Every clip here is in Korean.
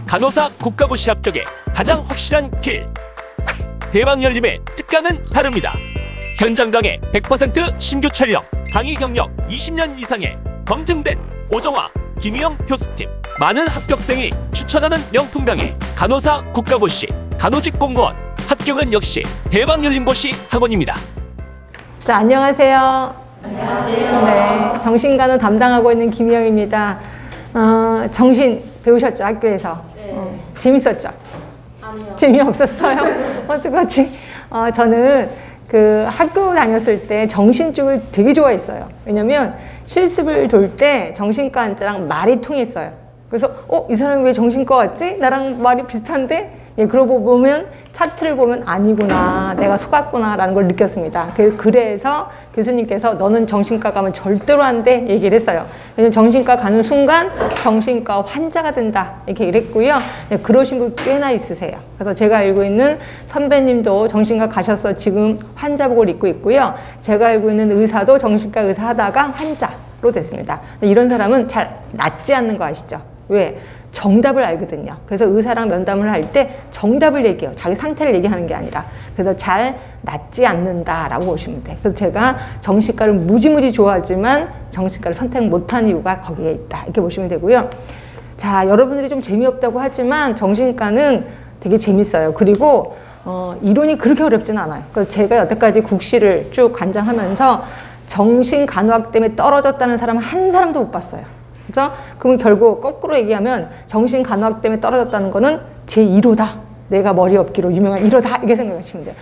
간호사 국가고시 합격에 가장 확실한 길. 대박열림의 특강은 다릅니다. 현장 강의 100% 신규 촬영, 강의 경력 20년 이상의 검증된 오정화, 김희영 교수팀, 많은 합격생이 추천하는 명품 강의, 간호사 국가고시, 간호직 공무원, 합격은 역시 대박열림고시 학원입니다. 자, 안녕하세요. 안녕하세요. 네, 정신간호 담당하고 있는 김희영입니다. 정신 배우셨죠, 학교에서? 네. 재밌었죠? 아니요. 재미없었어요? 어떡하지? 저는 그 학교 다녔을 때 정신 쪽을 되게 좋아했어요. 왜냐면 실습을 돌 때 정신과 환자랑 말이 통했어요. 그래서 이 사람이 왜 정신과 왔지? 나랑 말이 비슷한데? 예, 그러고 보면 차트를 보면 아니구나, 내가 속았구나 라는 걸 느꼈습니다. 그래서 교수님께서 너는 정신과 가면 절대로 안 돼 얘기를 했어요. 왜냐면 정신과 가는 순간 정신과 환자가 된다 이렇게 얘기를 했고요. 네, 그러신 분 꽤나 있으세요. 그래서 제가 알고 있는 선배님도 정신과 가셔서 지금 환자복을 입고 있고요. 제가 알고 있는 의사도 정신과 의사 하다가 환자로 됐습니다. 이런 사람은 잘 낫지 않는 거 아시죠? 왜? 정답을 알거든요. 그래서 의사랑 면담을 할 때 정답을 얘기해요. 자기 상태를 얘기하는 게 아니라. 그래서 잘 낫지 않는다라고 보시면 돼요. 그래서 제가 정신과를 무지무지 좋아하지만 정신과를 선택 못한 이유가 거기에 있다. 이렇게 보시면 되고요. 자, 여러분들이 좀 재미없다고 하지만 정신과는 되게 재밌어요. 그리고 이론이 그렇게 어렵진 않아요. 그래서 제가 여태까지 국시를 쭉 관장하면서 정신간호학 때문에 떨어졌다는 사람 한 사람도 못 봤어요. 그죠? 그럼 결국 거꾸로 얘기하면 정신간호학 때문에 떨어졌다는 거는 제 1호다. 내가 머리 없기로 유명한 1호다. 이렇게 생각하시면 돼요.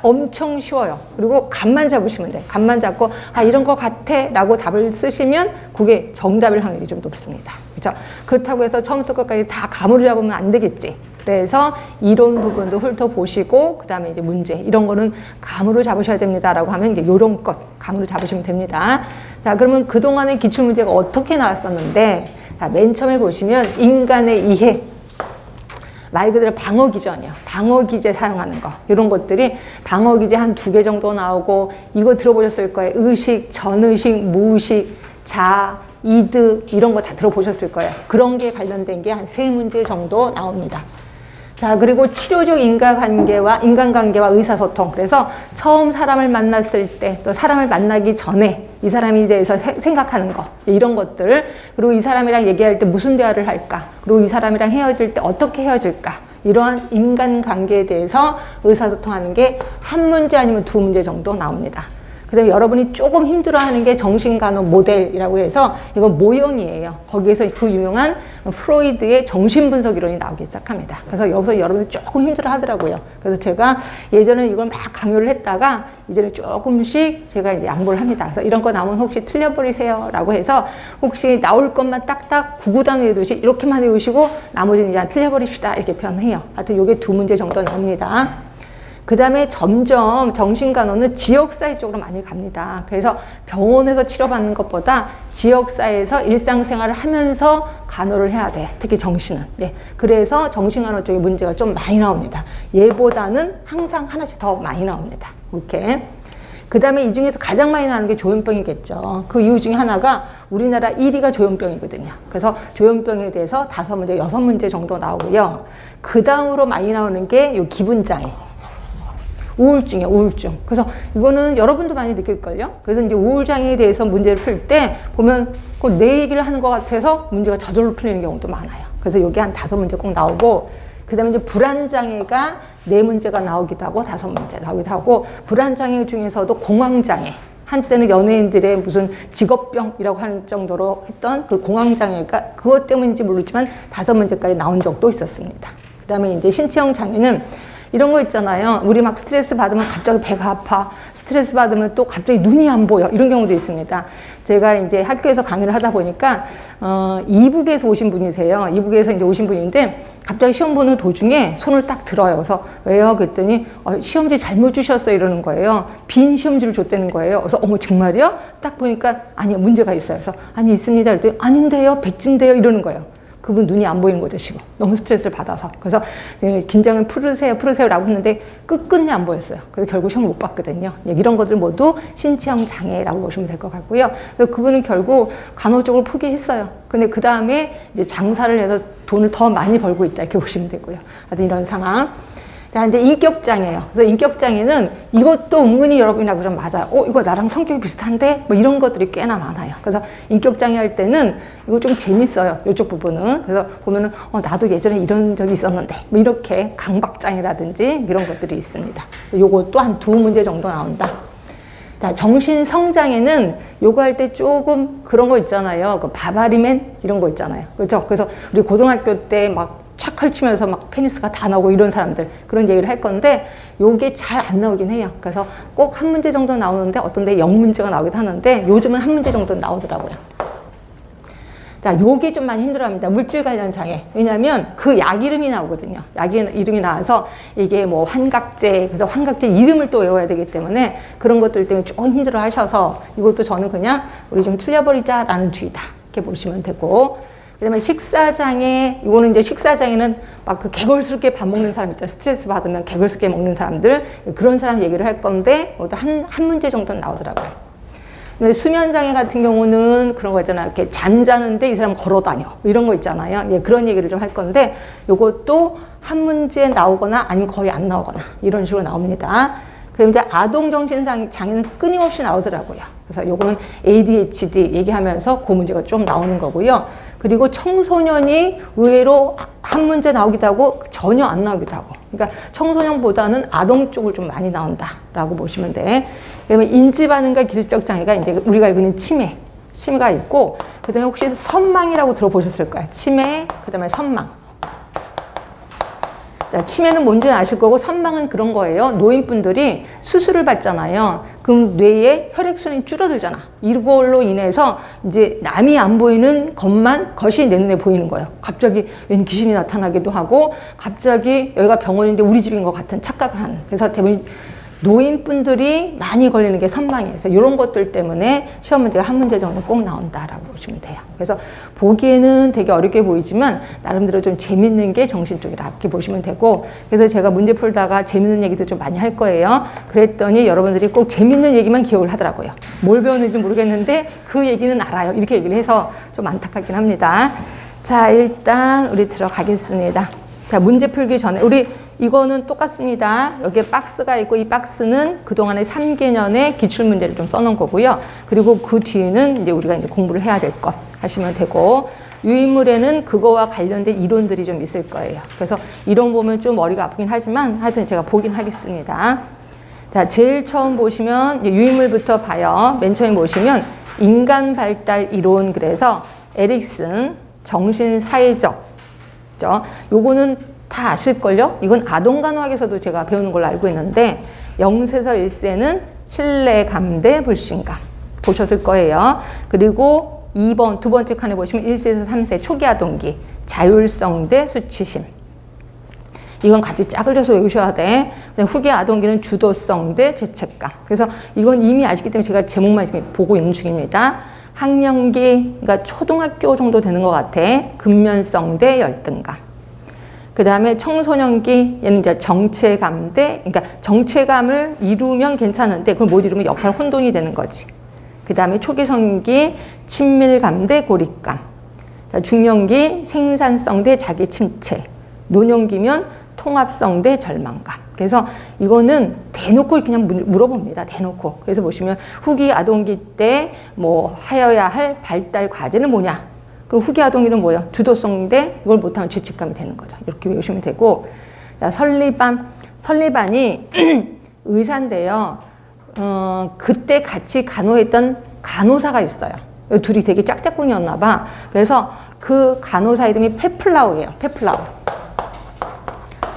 엄청 쉬워요. 그리고 감만 잡으시면 돼요. 감만 잡고 이런 거 같아 라고 답을 쓰시면 그게 정답일 확률이 좀 높습니다. 그죠? 그렇다고 해서 처음부터 끝까지 다 감으로 잡으면 안 되겠지. 그래서 이론 부분도 훑어보시고 그 다음에 이제 문제 이런 거는 감으로 잡으셔야 됩니다 라고 하면 이제 요런 것 감으로 잡으시면 됩니다. 자, 그러면 그동안의 기출문제가 어떻게 나왔었는데, 자, 맨 처음에 보시면 인간의 이해, 말 그대로 방어기전이요. 방어기제 사용하는 거. 이런 것들이 방어기제 한 2개 정도 나오고, 이거 들어보셨을 거예요. 의식, 전의식, 무의식, 자, 이득, 이런 거 다 들어보셨을 거예요. 그런 게 관련된 게 한 3문제 정도 나옵니다. 자, 그리고 치료적 인간관계와 의사소통. 그래서 처음 사람을 만났을 때, 또 사람을 만나기 전에 이 사람에 대해서 생각하는 거, 이런 것들. 그리고 이 사람이랑 얘기할 때 무슨 대화를 할까? 그리고 이 사람이랑 헤어질 때 어떻게 헤어질까? 이러한 인간관계에 대해서 의사소통하는 게 한 문제 아니면 2문제 정도 나옵니다. 그 다음에 여러분이 조금 힘들어하는 게 정신간호 모델이라고 해서 이건 모형이에요. 거기에서 그 유명한 프로이드의 정신분석 이론이 나오기 시작합니다. 그래서 여기서 여러분이 조금 힘들어 하더라고요. 그래서 제가 예전에 이걸 막 강요를 했다가 이제는 조금씩 제가 이제 양보를 합니다. 그래서 이런 거 나오면 혹시 틀려버리세요 라고 해서 혹시 나올 것만 딱딱 구구단 외우듯이 이렇게만 외우시고 나머지는 그냥 틀려버립시다 이렇게 표현해요. 하여튼 요게 2문제 정도 나옵니다. 그 다음에 점점 정신간호는 지역사회 쪽으로 많이 갑니다. 그래서 병원에서 치료받는 것보다 지역사회에서 일상생활을 하면서 간호를 해야 돼. 특히 정신은. 네. 그래서 정신간호 쪽에 문제가 좀 많이 나옵니다. 얘보다는 항상 하나씩 더 많이 나옵니다. 이렇게. 그 다음에 이 중에서 가장 많이 나는 게 조현병이겠죠. 그 이유 중에 하나가 우리나라 1위가 조현병이거든요. 그래서 조현병에 대해서 5문제, 6문제 정도 나오고요. 그 다음으로 많이 나오는 게 요 기분장애. 우울증이에요, 우울증. 그래서 이거는 여러분도 많이 느낄걸요? 그래서 이제 우울장애에 대해서 문제를 풀 때 보면 꼭 내 얘기를 하는 것 같아서 문제가 저절로 풀리는 경우도 많아요. 그래서 여기 한 5문제 꼭 나오고, 그 다음에 이제 불안장애가 4문제가 나오기도 하고, 5문제 나오기도 하고, 불안장애 중에서도 공황장애. 한때는 연예인들의 무슨 직업병이라고 하는 정도로 했던 그 공황장애가 그것 때문인지 모르지만 5문제까지 나온 적도 있었습니다. 그 다음에 이제 신체형 장애는 이런 거 있잖아요. 우리 막 스트레스 받으면 갑자기 배가 아파. 스트레스 받으면 또 갑자기 눈이 안 보여. 이런 경우도 있습니다. 제가 이제 학교에서 강의를 하다 보니까, 이북에서 오신 분이세요. 이북에서 이제 오신 분인데, 갑자기 시험 보는 도중에 손을 딱 들어요. 그래서 왜요? 그랬더니, 시험지 잘못 주셨어요. 이러는 거예요. 빈 시험지를 줬다는 거예요. 그래서, 어머, 정말요? 딱 보니까, 아니요, 문제가 있어요. 그래서, 아니, 있습니다. 그랬더니, 아닌데요? 백지인데요? 이러는 거예요. 그분 눈이 안 보이는 거죠, 지금. 너무 스트레스를 받아서. 그래서 긴장을 풀으세요라고 했는데 끝끝내 안 보였어요. 그래서 결국 시험을 못 봤거든요. 이런 것들 모두 신체형 장애라고 보시면 될 것 같고요. 그래서 그분은 결국 간호 쪽을 포기했어요. 근데 그 다음에 이제 장사를 해서 돈을 더 많이 벌고 있다, 이렇게 보시면 되고요. 하여튼 이런 상황. 자, 이제 인격장애예요. 그래서 인격장애는 이것도 은근히 여러분이라고 좀 맞아요. 이거 나랑 성격이 비슷한데? 뭐 이런 것들이 꽤나 많아요. 그래서 인격장애 할 때는 이거 좀 재밌어요. 이쪽 부분은. 그래서 보면은, 나도 예전에 이런 적이 있었는데. 뭐 이렇게 강박장애라든지 이런 것들이 있습니다. 요것도 한 2문제 정도 나온다. 자, 정신성장애는 요거 할 때 조금 그런 거 있잖아요. 그 바바리맨? 이런 거 있잖아요. 그렇죠? 그래서 우리 고등학교 때 막 착 펼치면서 막 페니스가 다 나오고 이런 사람들, 그런 얘기를 할 건데 요게 잘 안 나오긴 해요. 그래서 꼭 한 문제 정도 나오는데 어떤 데 0문제가 나오기도 하는데 요즘은 한 문제 정도 나오더라고요. 자, 요게 좀 많이 힘들어합니다. 물질 관련 장애. 왜냐하면 그 약 이름이 나오거든요. 약 이름이 나와서 이게 뭐 환각제, 그래서 환각제 이름을 또 외워야 되기 때문에 그런 것들 때문에 조금 힘들어 하셔서 이것도 저는 그냥 우리 좀 틀려버리자라는 주의다, 이렇게 보시면 되고. 그 다음에 식사장애, 이거는 이제 식사장애는 막 그 개걸스럽게 밥 먹는 사람 있잖아요. 스트레스 받으면 개걸스럽게 먹는 사람들, 그런 사람 얘기를 할 건데, 한 문제 정도는 나오더라고요. 근데 수면장애 같은 경우는 그런 거 있잖아요. 이렇게 잠자는데 이 사람 걸어 다녀. 이런 거 있잖아요. 예, 그런 얘기를 좀 할 건데, 요것도 한 문제 나오거나 아니면 거의 안 나오거나 이런 식으로 나옵니다. 그럼 이제 아동정신장애는 끊임없이 나오더라고요. 그래서 요거는 ADHD 얘기하면서 그 문제가 좀 나오는 거고요. 그리고 청소년이 의외로 한 문제 나오기도 하고 전혀 안 나오기도 하고. 그러니까 청소년보다는 아동 쪽을 좀 많이 나온다라고 보시면 돼. 그러면 인지반응과 기술적 장애가 이제 우리가 알고 있는 치매가 있고, 그 다음에 혹시 선망이라고 들어보셨을 거예요. 치매, 그 다음에 선망. 자, 치매는 뭔지 아실 거고, 선망은 그런 거예요. 노인분들이 수술을 받잖아요. 그럼 뇌에 혈액순환이 줄어들잖아. 이걸로 인해서 이제 남이 안 보이는 것이 내 눈에 보이는 거예요. 갑자기 웬 귀신이 나타나기도 하고, 갑자기 여기가 병원인데 우리 집인 것 같은 착각을 하는. 그래서 대부분 노인분들이 많이 걸리는 게 선망이에요. 그래서 이런 것들 때문에 시험 문제가 한 문제 정도 꼭 나온다라고 보시면 돼요. 그래서 보기에는 되게 어렵게 보이지만 나름대로 좀 재밌는 게 정신 쪽이라 이렇게 보시면 되고, 그래서 제가 문제 풀다가 재밌는 얘기도 좀 많이 할 거예요. 그랬더니 여러분들이 꼭 재밌는 얘기만 기억을 하더라고요. 뭘 배웠는지 모르겠는데 그 얘기는 알아요. 이렇게 얘기를 해서 좀 안타깝긴 합니다. 자, 일단 우리 들어가겠습니다. 자, 문제 풀기 전에 이거는 똑같습니다. 여기에 박스가 있고, 이 박스는 그동안의 3개년의 기출문제를 좀 써놓은 거고요. 그리고 그 뒤에는 이제 우리가 이제 공부를 해야 될 것 하시면 되고, 유인물에는 그거와 관련된 이론들이 좀 있을 거예요. 그래서 이론 보면 좀 머리가 아프긴 하지만 하여튼 제가 보긴 하겠습니다. 자, 제일 처음 보시면 유인물부터 봐요. 맨 처음 보시면 인간 발달 이론, 그래서 에릭슨 정신사회적, 요거는 다 아실걸요? 이건 아동간호학에서도 제가 배우는 걸로 알고 있는데, 0세에서 1세는 신뢰감 대 불신감 보셨을 거예요. 그리고 두 번째 칸에 보시면 1세에서 3세 초기 아동기 자율성 대 수치심. 이건 같이 짝을 져서 외우셔야 돼. 후기 아동기는 주도성 대 죄책감. 그래서 이건 이미 아시기 때문에 제가 제목만 보고 있는 중입니다. 학령기, 그러니까 초등학교 정도 되는 것 같아. 근면성 대 열등감. 그 다음에 청소년기, 얘는 이제 정체감 그러니까 정체감을 이루면 괜찮은데 그걸 못 이루면 역할 혼돈이 되는 거지. 그 다음에 초기성기, 친밀감 대 고립감. 자, 중년기, 생산성 대 자기 침체. 노년기면 통합성 대 절망감. 그래서 이거는 대놓고 그냥 물어봅니다. 대놓고. 그래서 보시면 후기 아동기 때 뭐 하여야 할 발달 과제는 뭐냐? 그럼 후기 아동기는 뭐예요? 주도성 대 이걸 못하면 죄책감이 되는 거죠. 이렇게 외우시면 되고. 자, 설리반이 의사인데요. 그때 같이 간호했던 간호사가 있어요. 둘이 되게 짝짝꿍이었나 봐. 그래서 그 간호사 이름이 페플라우예요. 페플라우.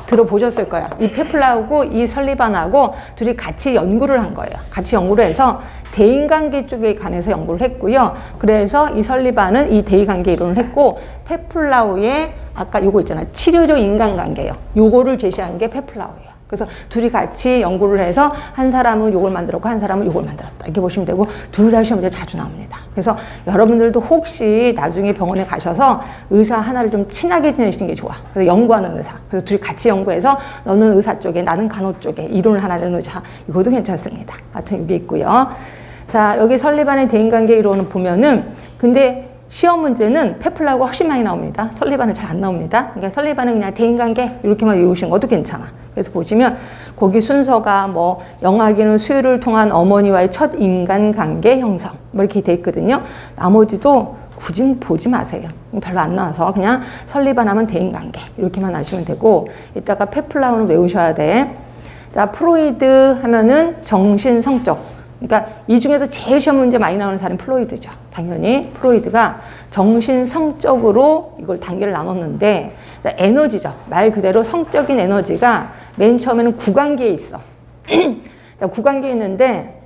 들어보셨을 거야. 이 페플라우고 이 설리반하고 둘이 같이 연구를 한 거예요. 같이 연구를 해서 대인관계 쪽에 관해서 연구를 했고요. 그래서 이 설리반은 이 대인관계 이론을 했고, 페플라우의 아까 요거 있잖아요. 치료적 인간관계요. 요거를 제시한 게 페플라우예요. 그래서 둘이 같이 연구를 해서 한 사람은 요걸 만들었고 한 사람은 요걸 만들었다. 이렇게 보시면 되고, 둘 다 시험에 자주 나옵니다. 그래서 여러분들도 혹시 나중에 병원에 가셔서 의사 하나를 좀 친하게 지내시는 게 좋아. 그래서 연구하는 의사. 그래서 둘이 같이 연구해서 너는 의사 쪽에 나는 간호 쪽에 이론을 하나 내놓자. 이것도 괜찮습니다. 하여튼 이게 있고요. 자, 여기 설리반의 대인관계 이론을 보면은 근데 시험 문제는 페플라하고 훨씬 많이 나옵니다. 설리반은 잘 안 나옵니다. 그러니까 설리반은 그냥 대인관계 이렇게만 외우시는 것도 괜찮아. 그래서 보시면 거기 순서가 뭐 영아기는 수유를 통한 어머니와의 첫 인간관계 형성 뭐 이렇게 돼 있거든요. 나머지도 굳이 보지 마세요. 별로 안 나와서 그냥 설리반 하면 대인관계 이렇게만 아시면 되고 이따가 페플라우는 외우셔야 돼. 자, 프로이드 하면은 정신성적. 그러니까 이 중에서 제일 시험 문제 많이 나오는 사람이 플로이드죠. 당연히 프로이드가 정신성적으로 이걸 단계를 나눴는데 자, 에너지죠. 말 그대로 성적인 에너지가 맨 처음에는 구강기에 있어. 자, 구강기에 있는데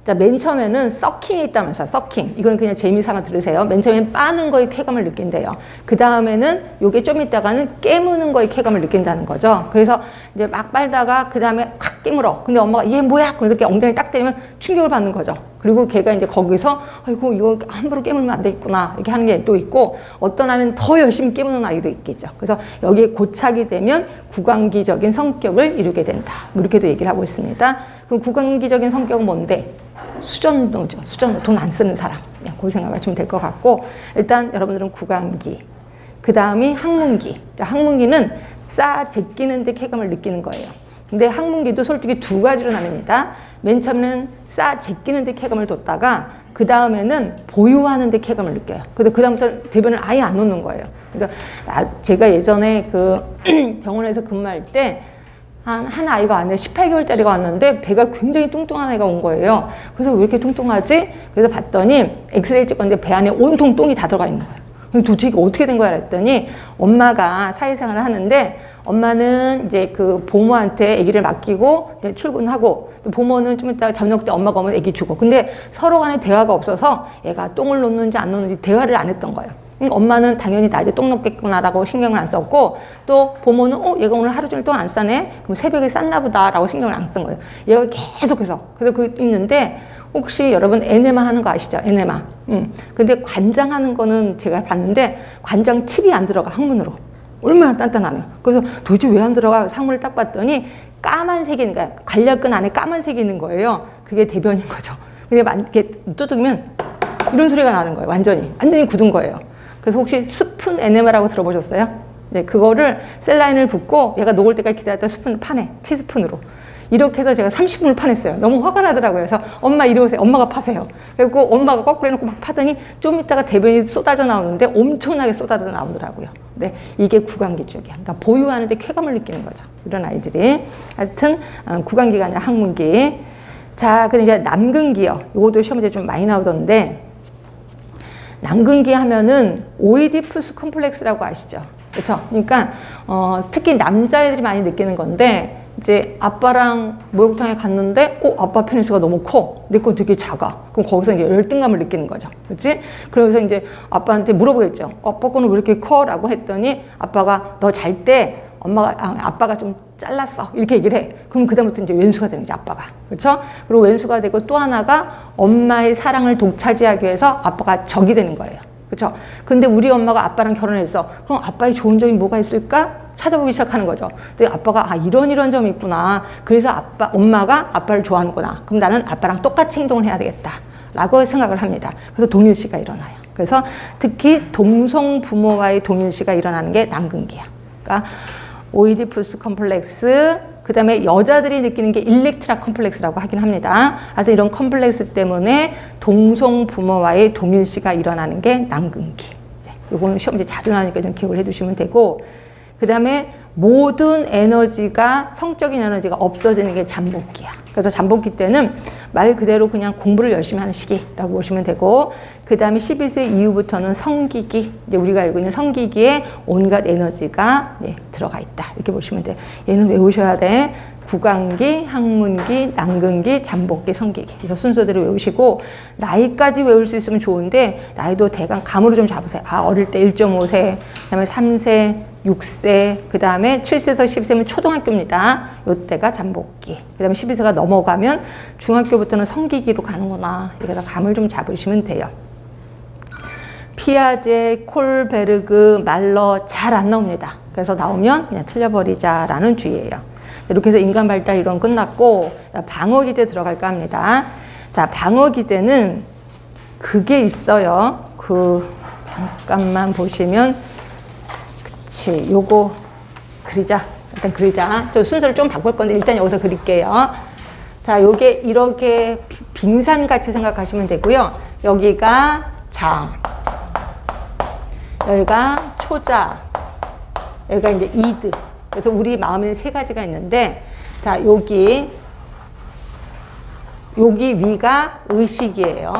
자, 맨 처음에는 서킹이 있다면서요. 서킹. 이건 그냥 재미삼아 들으세요. 맨 처음엔 빠는 거에 쾌감을 느낀대요. 그 다음에는 요게 좀 있다가는 깨무는 거에 쾌감을 느낀다는 거죠. 그래서 이제 막 빨다가 그 다음에 확 깨물어. 근데 엄마가 얘 뭐야? 그래서 이렇게 엉덩이 딱 때리면 충격을 받는 거죠. 그리고 걔가 이제 거기서 아이고 이거 함부로 깨물면 안 되겠구나 이렇게 하는 게 또 있고 어떤 아이는 더 열심히 깨무는 아이도 있겠죠. 그래서 여기에 고착이 되면 구강기적인 성격을 이루게 된다. 뭐 이렇게도 얘기를 하고 있습니다. 그럼 구강기적인 성격은 뭔데? 수전노죠. 수전노. 돈 안 쓰는 사람. 그 생각하시면 될 것 같고 일단 여러분들은 구강기. 그 다음이 항문기. 항문기는 쌓아 제끼는 데 쾌감을 느끼는 거예요. 근데 항문기도 솔직히 두 가지로 나뉩니다. 맨 처음에는 쌓아 제끼는 데 쾌감을 뒀다가 그 다음에는 보유하는 데 쾌감을 느껴요. 그래서 그 다음부터 대변을 아예 안 놓는 거예요. 그러니까 제가 예전에 그 병원에서 근무할 때 한 아이가 왔는데 18개월짜리가 왔는데 배가 굉장히 뚱뚱한 아이가 온 거예요. 그래서 왜 이렇게 뚱뚱하지? 그래서 봤더니 엑스레이 찍었는데 배 안에 온통 똥이 다 들어가 있는 거예요. 도대체 이게 어떻게 된 거야 그랬더니 엄마가 사회생활을 하는데 엄마는 이제 그 보모한테 아기를 맡기고 출근하고 보모는 좀 이따 저녁 때 엄마가 오면 아기 주고 근데 서로 간에 대화가 없어서 얘가 똥을 놓는지 안 놓는지 대화를 안 했던 거예요. 엄마는 당연히 낮에 똥 놓겠구나라고 신경을 안 썼고 또 보모는 얘가 오늘 하루 종일 똥 안 싸네? 그럼 새벽에 쌌나 보다라고 신경을 안 쓴 거예요. 얘가 계속해서 그래서 그 있는데 혹시 여러분 에네마 하는 거 아시죠? 에네마. 근데 관장하는 거는 제가 봤는데 관장 팁이 안 들어가 항문으로. 얼마나 단단하네요. 그래서 도대체 왜 안 들어가? 상문을 딱 봤더니 까만색이 그러니까 관략근 안에 까만색이 있는 거예요. 그게 대변인 거죠. 근데 이렇게 뚜둑이면 이런 소리가 나는 거예요. 완전히 굳은 거예요. 그래서 혹시 스푼 에네마라고 들어보셨어요? 네, 그거를 셀라인을 붓고 얘가 녹을 때까지 기다렸다 스푼을 파내. 티스푼으로. 이렇게 해서 제가 30분을 파냈어요. 너무 화가 나더라고요. 그래서 엄마 이리 오세요. 엄마가 파세요. 그리고 엄마가 거꾸로 해놓고 막 파더니 좀 있다가 대변이 쏟아져 나오는데 엄청나게 쏟아져 나오더라고요. 네, 이게 구강기 쪽이야. 그러니까 보유하는데 쾌감을 느끼는 거죠. 이런 아이들이. 하여튼 구강기가 아니라 항문기. 자, 그럼 이제 남근기요. 이것도 시험에 좀 많이 나오던데 남근기 하면은 오이디푸스 컴플렉스라고 아시죠? 그렇죠? 그러니까 특히 남자애들이 많이 느끼는 건데 이제 아빠랑 목욕탕에 갔는데 아빠 페니스가 너무 커. 내 건 되게 작아. 그럼 거기서 이제 열등감을 느끼는 거죠. 그렇지? 그러면서 이제 아빠한테 물어보겠죠. 아빠 거는 왜 이렇게 커? 라고 했더니 아빠가 너 잘 때 아빠가 좀 잘랐어. 이렇게 얘기를 해. 그럼 그다음부터 이제 왼수가 되는 거죠, 아빠가. 그렇죠? 그리고 왼수가 되고 또 하나가 엄마의 사랑을 독차지하기 위해서 아빠가 적이 되는 거예요. 그렇죠? 근데 우리 엄마가 아빠랑 결혼했어. 그럼 아빠의 좋은 점이 뭐가 있을까? 찾아보기 시작하는 거죠. 근데 아빠가 이런 점이 있구나. 그래서 엄마가 아빠를 좋아하는구나. 그럼 나는 아빠랑 똑같이 행동을 해야 되겠다. 라고 생각을 합니다. 그래서 동일시가 일어나요. 그래서 특히 동성 부모와의 동일시가 일어나는 게 남근기야. 그러니까 오이디푸스 컴플렉스, 그 다음에 여자들이 느끼는 게 일렉트라 컴플렉스라고 하긴 합니다. 그래서 이런 컴플렉스 때문에 동성 부모와의 동일시가 일어나는 게 남근기. 네, 이거는 시험에 자주 나오니까 좀 기억을 해두시면 되고, 그 다음에 모든 에너지가, 성적인 에너지가 없어지는 게 잠복기야. 그래서 잠복기 때는 말 그대로 그냥 공부를 열심히 하는 시기라고 보시면 되고, 그 다음에 11세 이후부터는 성기기, 이제 우리가 알고 있는 성기기에 온갖 에너지가 들어가 있다. 이렇게 보시면 돼. 얘는 외우셔야 돼. 구강기, 항문기, 남근기, 잠복기, 성기기. 그래서 순서대로 외우시고, 나이까지 외울 수 있으면 좋은데, 나이도 대강 감으로 좀 잡으세요. 어릴 때 1.5세, 그 다음에 3세, 6세, 그 다음에 7세에서 10세면 초등학교입니다. 요때가 잠복기. 그 다음에 12세가 넘어가면 중학교부터는 성기기로 가는구나. 이래서 감을 좀 잡으시면 돼요. 피아제, 콜베르그, 말러 잘 안 나옵니다. 그래서 나오면 그냥 틀려버리자라는 주의예요. 이렇게 해서 인간 발달 이론 끝났고 방어 기제 들어갈까 합니다. 자, 방어 기제는 그게 있어요. 잠깐만 보시면 그치, 요거 그리자. 일단 그리자. 저 순서를 좀 바꿀 건데 일단 여기서 그릴게요. 자, 요게 이렇게 빙산같이 생각하시면 되고요. 여기가 자, 여기가 초자, 여기가 이제 이드. 그래서 우리 마음에는 세 가지가 있는데, 자, 여기 위가 의식이에요.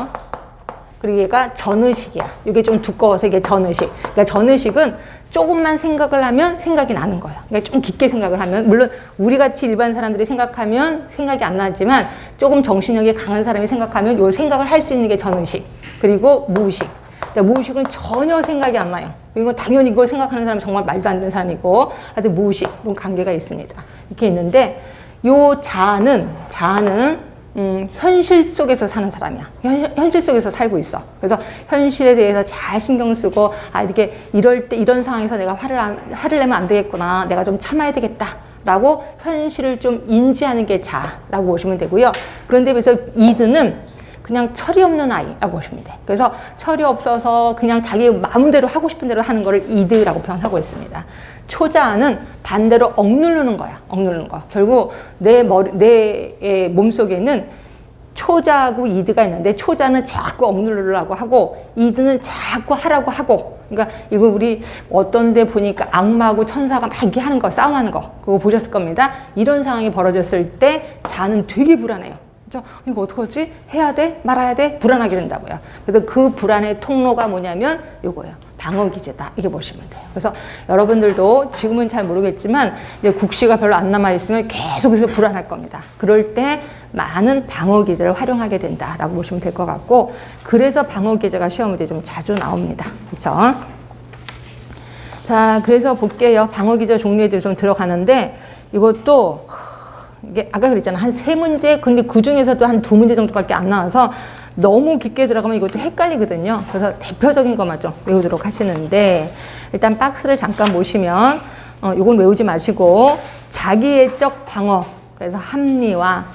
그리고 얘가 전의식이야. 이게 좀 두꺼워서 이게 전의식. 그러니까 전의식은 조금만 생각을 하면 생각이 나는 거예요. 그러니까 좀 깊게 생각을 하면, 물론 우리 같이 일반 사람들이 생각하면 생각이 안 나지만 조금 정신력이 강한 사람이 생각하면 요 생각을 할 수 있는 게 전의식. 그리고 무의식. 무의식은 전혀 생각이 안 나요. 그리고 당연히 이걸 생각하는 사람은 정말 말도 안 되는 사람이고, 하여튼 무의식, 이런 관계가 있습니다. 이렇게 있는데, 요 자아는 현실 속에서 사는 사람이야. 현실 속에서 살고 있어. 그래서 현실에 대해서 잘 신경 쓰고, 이렇게 이럴 때 이런 상황에서 내가 화를 내면 안 되겠구나. 내가 좀 참아야 되겠다. 라고 현실을 좀 인지하는 게 자라고 보시면 되고요. 그런데 그래서 이드는 그냥 철이 없는 아이라고 보시면 돼. 그래서 철이 없어서 그냥 자기 마음대로 하고 싶은 대로 하는 거를 이드라고 표현하고 있습니다. 초자는 반대로 억누르는 거야. 억누르는 거. 결국 내 몸속에는 초자하고 이드가 있는데, 초자는 자꾸 억누르려고 하고 이드는 자꾸 하라고 하고. 그러니까 이거 우리 어떤 데 보니까 악마하고 천사가 막 이렇게 하는 거, 싸움하는 거, 그거 보셨을 겁니다. 이런 상황이 벌어졌을 때 자는 되게 불안해요. 이거 어떡하지? 해야 돼? 말아야 돼? 불안하게 된다고요. 그래서 그 불안의 통로가 뭐냐면 요거예요. 방어 기제다. 이게 보시면 돼요. 그래서 여러분들도 지금은 잘 모르겠지만 이제 국시가 별로 안 남아 있으면 계속해서 불안할 겁니다. 그럴 때 많은 방어 기제를 활용하게 된다라고 보시면 될 것 같고, 그래서 방어 기제가 시험 문제에 좀 자주 나옵니다. 그렇죠? 자, 그래서 볼게요. 방어 기제 종류에 좀 들어가는데, 이것도 이게 아까 그랬잖아. 한 3문제, 근데 그 중에서도 한 2문제 정도밖에 안 나와서 너무 깊게 들어가면 이것도 헷갈리거든요. 그래서 대표적인 것만 좀 외우도록 하시는데, 일단 박스를 잠깐 보시면, 이건 외우지 마시고, 자기애적 방어, 그래서 합리화,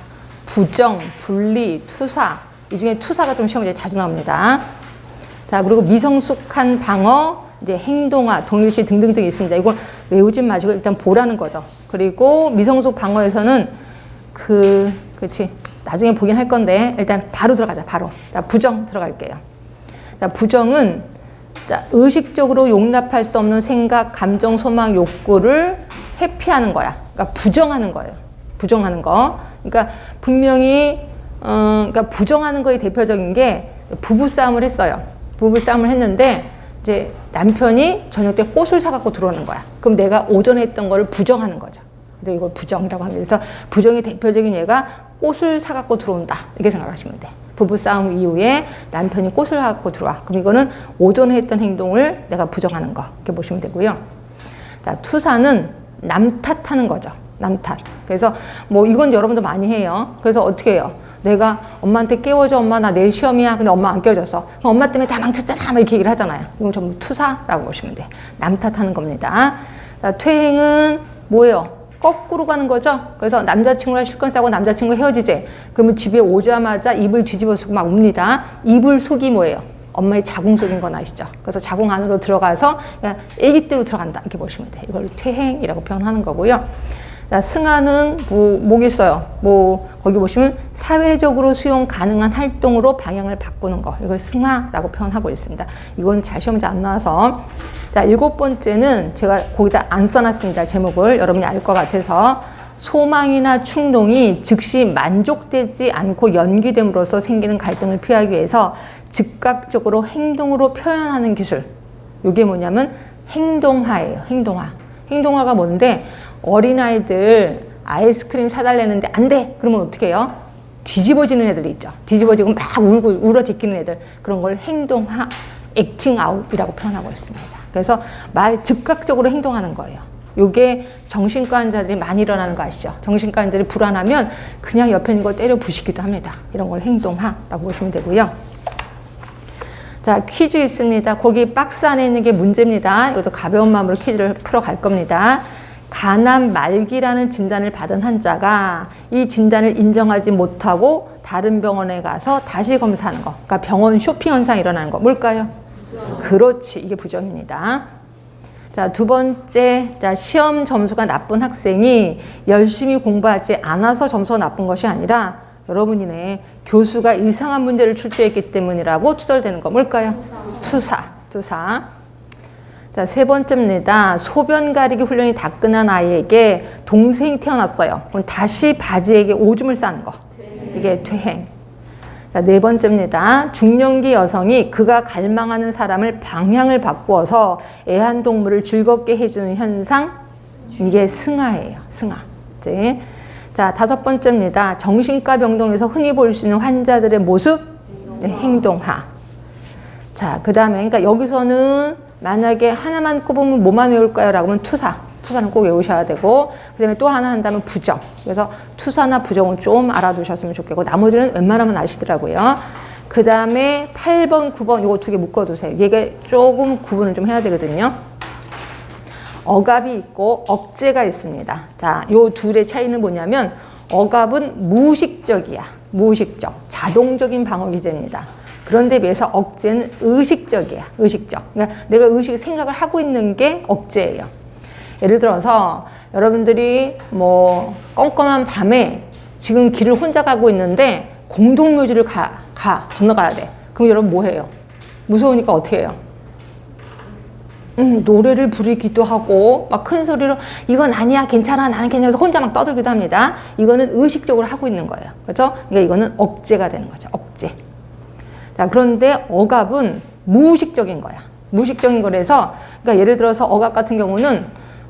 부정, 분리, 투사, 이 중에 투사가 좀 시험에 자주 나옵니다. 자, 그리고 미성숙한 방어, 이제 행동화, 동일시 등등등 있습니다. 이걸 외우지 마시고 일단 보라는 거죠. 그리고 미성숙 방어에서는 그렇지. 나중에 보긴 할 건데 일단 바로 들어가자. 바로. 자, 부정 들어갈게요. 자, 부정은 자, 의식적으로 용납할 수 없는 생각, 감정, 소망, 욕구를 회피하는 거야. 그러니까 부정하는 거예요. 부정하는 거. 그러니까 분명히 그러니까 부정하는 거의 대표적인 게 부부 싸움을 했어요. 부부 싸움을 했는데 이제 남편이 저녁 때 꽃을 사갖고 들어오는 거야. 그럼 내가 오전에 했던 거를 부정하는 거죠. 근데 이걸 부정이라고 합니다. 그래서 부정의 대표적인 예가 꽃을 사갖고 들어온다. 이렇게 생각하시면 돼. 부부싸움 이후에 남편이 꽃을 사갖고 들어와. 그럼 이거는 오전에 했던 행동을 내가 부정하는 거. 이렇게 보시면 되고요. 자, 투사는 남 탓하는 거죠. 남 탓. 그래서 뭐 이건 여러분도 많이 해요. 그래서 어떻게 해요? 내가 엄마한테 깨워줘. 엄마 나 내일 시험이야. 근데 엄마 안 깨워줘서 엄마 때문에 다 망쳤잖아. 막 이렇게 얘기를 하잖아요. 이건 전부 투사라고 보시면 돼. 남 탓하는 겁니다. 자, 퇴행은 뭐예요? 거꾸로 가는 거죠. 그래서 남자친구랑 실컷 싸고 남자친구 헤어지재. 그러면 집에 오자마자 이불 뒤집어 쓰고 막 웁니다. 이불 속이 뭐예요? 엄마의 자궁 속인 건 아시죠? 그래서 자궁 안으로 들어가서 그냥 애기때로 들어간다. 이렇게 보시면 돼. 이걸 퇴행이라고 표현하는 거고요. 자, 승하는 뭐가 있어요? 거기 보시면 사회적으로 수용 가능한 활동으로 방향을 바꾸는 거. 이걸 승하라고 표현하고 있습니다. 이건 잘 시험에 안 나와서. 자, 7번째는 제가 거기다 안 써놨습니다. 제목을. 여러분이 알 것 같아서. 소망이나 충동이 즉시 만족되지 않고 연기됨으로써 생기는 갈등을 피하기 위해서 즉각적으로 행동으로 표현하는 기술. 이게 뭐냐면 행동화예요. 행동화. 행동화가 뭔데? 어린아이들 아이스크림 사달라는데 안 돼! 그러면 어떻게 해요? 뒤집어지는 애들이 있죠. 뒤집어지고 막 울고 울어 제끼는 애들. 그런 걸 행동화, 액팅 아웃이라고 표현하고 있습니다. 그래서 즉각적으로 행동하는 거예요. 요게 정신과 환자들이 많이 일어나는 거 아시죠? 정신과 환자들이 불안하면 그냥 옆에 있는 걸 때려 부시기도 합니다. 이런 걸 행동하라고 보시면 되고요. 자, 퀴즈 있습니다. 거기 박스 안에 있는 게 문제입니다. 이것도 가벼운 마음으로 퀴즈를 풀어갈 겁니다. 간암 말기라는 진단을 받은 환자가 이 진단을 인정하지 못하고 다른 병원에 가서 다시 검사하는 거. 그러니까 병원 쇼핑 현상이 일어나는 거. 뭘까요? 그렇지. 이게 부정입니다. 자, 두 번째, 자, 시험 점수가 나쁜 학생이 열심히 공부하지 않아서 점수가 나쁜 것이 아니라 여러분이네 교수가 이상한 문제를 출제했기 때문이라고 투덜대는 거. 뭘까요? 투사. 자, 세 번째입니다. 소변 가리기 훈련이 다 끝난 아이에게 동생이 태어났어요. 그럼 다시 바지에게 오줌을 싸는 거. 이게 퇴행. 자, 네 번째입니다. 중년기 여성이 그가 갈망하는 사람을 방향을 바꾸어서 애완동물을 즐겁게 해주는 현상. 이게 승하예요. 승하. 이제. 자, 다섯 번째입니다. 정신과 병동에서 흔히 볼 수 있는 환자들의 모습. 네, 행동하. 자, 그 다음에, 그러니까 여기서는 만약에 하나만 꼽으면 뭐만 외울까요? 라고 하면 투사. 투사는 꼭 외우셔야 되고, 그 다음에 또 하나 한다면 부정. 그래서 투사나 부정은 좀 알아두셨으면 좋겠고, 나머지는 웬만하면 아시더라고요. 그 다음에 8번, 9번, 요거 두 개 묶어두세요. 이게 조금 구분을 좀 해야 되거든요. 억압이 있고 억제가 있습니다. 자, 요 둘의 차이는 뭐냐면, 억압은 무의식적이야. 무의식적. 자동적인 방어 기제입니다. 그런데 비해서 억제는 의식적이야. 의식적. 그러니까 내가 생각을 하고 있는 게 억제예요. 예를 들어서 여러분들이 뭐 껌껌한 밤에 지금 길을 혼자 가고 있는데 공동묘지를 건너가야 돼. 그럼 여러분 뭐 해요? 무서우니까 어떻게 해요? 노래를 부르기도 하고 막 큰 소리로 이건 아니야, 괜찮아, 나는 괜찮아서 혼자 막 떠들기도 합니다. 이거는 의식적으로 하고 있는 거예요. 그렇죠? 그러니까 이거는 억제가 되는 거죠. 억제. 자, 그런데 억압은 무의식적인 거야. 무의식적인 거라서, 그러니까 예를 들어서 억압 같은 경우는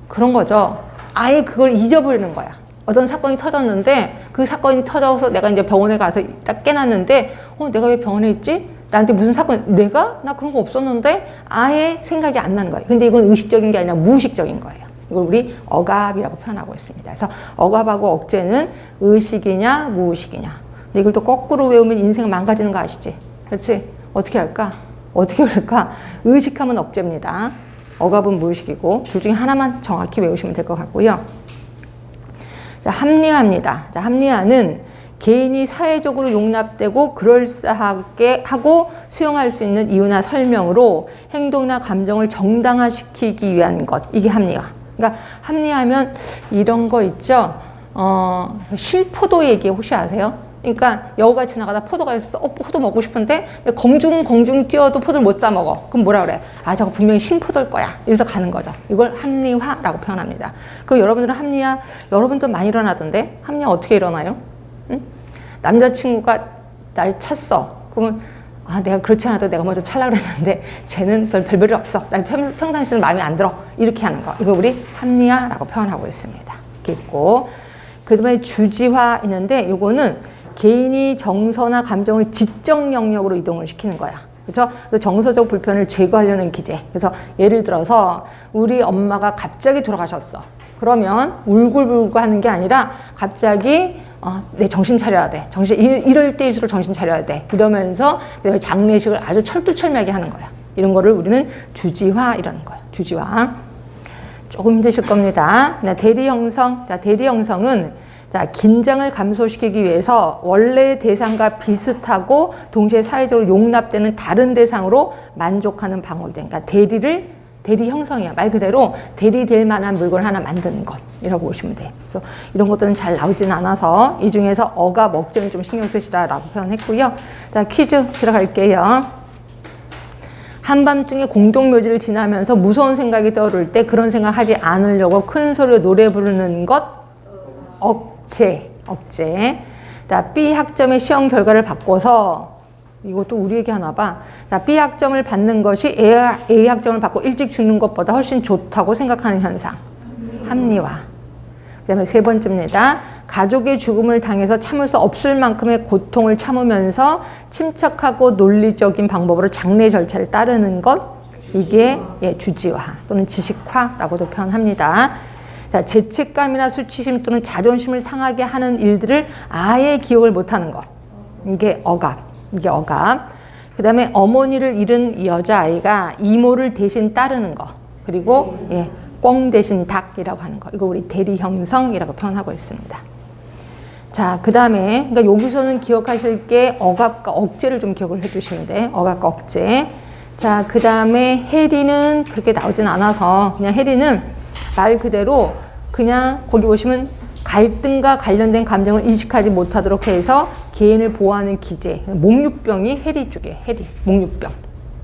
그런 거죠. 아예 그걸 잊어버리는 거야. 어떤 사건이 터졌는데 그 사건이 터져서 내가 이제 병원에 가서 딱 깨놨는데 내가 왜 병원에 있지? 나한테 무슨 사건, 내가? 나 그런 거 없었는데 아예 생각이 안 나는 거예요. 근데 이건 의식적인 게 아니라 무의식적인 거예요. 이걸 우리 억압이라고 표현하고 있습니다. 그래서 억압하고 억제는 의식이냐 무의식이냐. 근데 이걸 또 거꾸로 외우면 인생 망가지는 거 아시지? 그렇지? 어떻게 할까? 어떻게 그럴까? 의식하면 억제입니다. 억압은 무의식이고 둘 중에 하나만 정확히 외우시면 될 것 같고요. 자, 합리화입니다. 자, 합리화는 개인이 사회적으로 용납되고 그럴싸하게 하고 수용할 수 있는 이유나 설명으로 행동이나 감정을 정당화시키기 위한 것. 이게 합리화. 그러니까 합리화하면 이런 거 있죠. 신포도 얘기 혹시 아세요? 그러니까 여우가 지나가다 포도가 있어서 포도 먹고 싶은데 공중 뛰어도 포도를 못 사 먹어. 그럼 뭐라 그래? 아, 저거 분명히 신포도일 거야. 이래서 가는 거죠. 이걸 합리화라고 표현합니다. 그럼 여러분들은 합리화, 여러분도 많이 일어나던데 합리화 어떻게 일어나요? 응? 남자친구가 날 찼어. 그러면 내가 그렇지 않아도 내가 먼저 찰라 그랬는데 쟤는 별별이 없어. 난 평상시에는 마음에 안 들어. 이렇게 하는 거. 이거 우리 합리화라고 표현하고 있습니다. 이렇게 있고, 그 다음에 주지화 있는데 요거는 개인이 정서나 감정을 지적 영역으로 이동을 시키는 거야. 그렇죠? 그래서 정서적 불편을 제거하려는 기제. 그래서 예를 들어서 우리 엄마가 갑자기 돌아가셨어. 그러면 울굴불굴 하는 게 아니라 갑자기 내 정신 차려야 돼. 이럴 때일수록 정신 차려야 돼. 이러면서 장례식을 아주 철두철미하게 하는 거야. 이런 거를 우리는 주지화 이라는 거야. 주지화. 조금 힘드실 겁니다. 대리 형성. 자, 대리 형성은 긴장을 감소시키기 위해서 원래 대상과 비슷하고 동시에 사회적으로 용납되는 다른 대상으로 만족하는 방법이 돼. 그러니까 대리 형성이야. 말 그대로 대리될 만한 물건을 하나 만드는 것이라고 보시면 돼요. 그래서 이런 것들은 잘 나오진 않아서 이 중에서 억압, 억제는 좀 신경 쓰시라라고 표현했고요. 자, 퀴즈 들어갈게요. 한밤중에 공동묘지를 지나면서 무서운 생각이 떠오를 때 그런 생각하지 않으려고 큰 소리로 노래 부르는 것 억제. 자, B 학점의 시험 결과를 바꿔서 이것도 우리 얘기하나 봐. 자, B 학점을 받는 것이 A 학점을 받고 일찍 죽는 것보다 훨씬 좋다고 생각하는 현상. 합리화. 그 다음에 세 번째입니다. 가족의 죽음을 당해서 참을 수 없을 만큼의 고통을 참으면서 침착하고 논리적인 방법으로 장례 절차를 따르는 것. 이게 예, 주지화 또는 지식화라고도 표현합니다. 자, 죄책감이나 수치심 또는 자존심을 상하게 하는 일들을 아예 기억을 못하는 것. 이게 억압. 이게 억압. 그 다음에 어머니를 잃은 여자아이가 이모를 대신 따르는 거. 그리고 예, 꿩 대신 닭이라고 하는 거. 이거 우리 대리형성이라고 표현하고 있습니다. 자, 그 다음에 그러니까 여기서는 기억하실 게 억압과 억제를 좀 기억을 해주시면 돼. 억압과 억제. 자, 그 다음에 해리는 그렇게 나오진 않아서 그냥 해리는 말 그대로 그냥 거기 보시면 갈등과 관련된 감정을 인식하지 못하도록 해서 개인을 보호하는 기제. 목류병이 해리 쪽에 해리. 목류병.